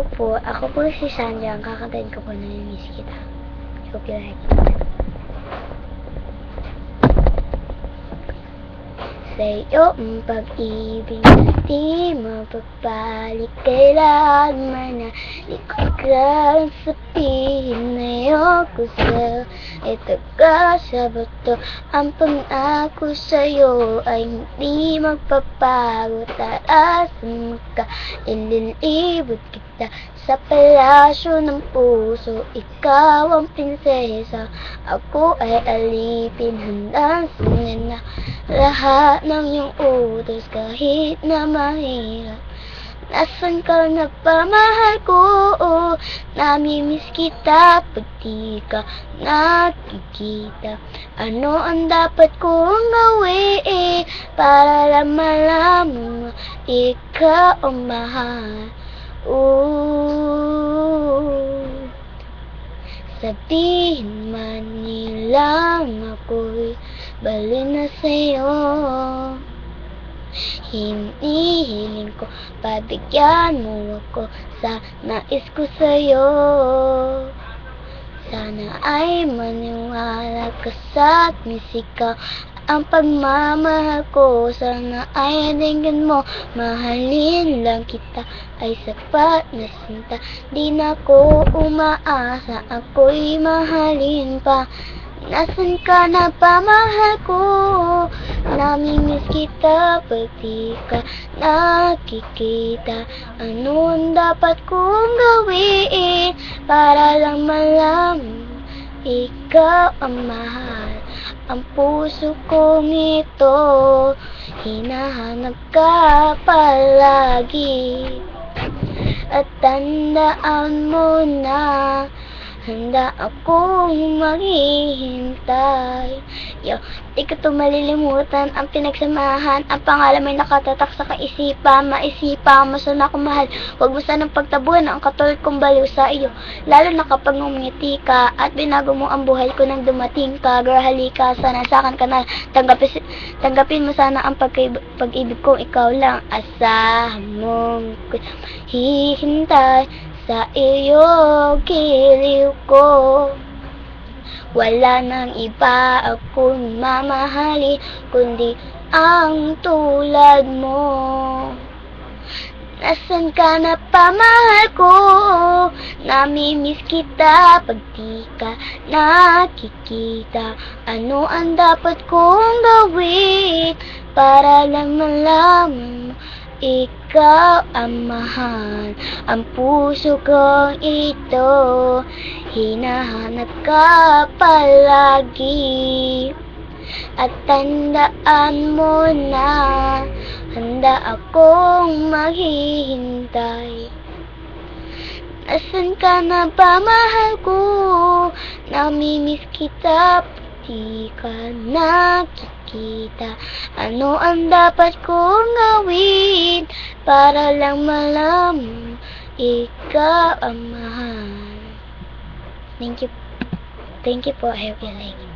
Hello po, ako po si Sandra. Ang kakantahin ko po na Miss Kita. Hope you like it. Sa'yo ang pag-ibig di mapapalik kailanman na likod ka sabihin na ayoko sa'yo. Ito ka sa bato, ang pangako sa'yo ay hindi magpapago. Tara sumaka, ililibot kita sa palasyo ng puso. Ikaw ang prinsesa, ako ay alipin. Handang sundin na lahat ng iyong utos kahit na mahirap. Nasaan ka na ba, mahal ko? Namimiss kita pag di ka nakikita. Ano ang dapat kong gawin para lang malaman mo ikaw ang mahal? Sabihin man nilang ako'y bali na sa'yo. Hinihiling ko, pabigyan mo ako sa nais ko sa'yo. Sana ay maniwala ka sa ikaw ang pagmamahal ko. Sana ay dingan mo, mahalin lang kita ay sapat na sinta. Di na ko umaasa, ako'y mahalin pa. Nasaan ka na ba, mahal ko? Namimiss kita pag di ka nakikita. Ano ang dapat kong gawin para lang malaman ikaw ang mahal? Ang puso kong ito hinahanap ka palagi. At tandaan mo na handa akong maghihintay. Di ko to malilimutan ang pinagsamahan. Ang pangalan may nakatatak sa kaisipan. Maisipan mo sana ako mahal. Huwag mo sanang pagtabuhan ang katulad kong baliw sa iyo. Lalo na kapag ngumiti ka at binago mo ang buhay ko nang dumating ka. Girl, halika, sana sa akin ka na. Tanggapin mo sana ang pag-ibig kong ikaw lang. Asahan mong hihintay sa iyo giliw ko. Wala nang iba akong mamahalin kundi ang tulad mo. Nasaan ka na pa, mahal ko? Namimiss kita pag di ka nakikita. Ano ang dapat kong gawin para lang malaman mo ikaw ang mahal? Ang puso kong ito hinahanap ka palagi. At tandaan mo na handa akong maghihintay. Nasaan ka na ba, mahal ko? Namimiss kita pag di ka nakikita. Ano ang dapat kong gawin para lang malaman ikaw ang mahal? Thank you po. I hope you like it.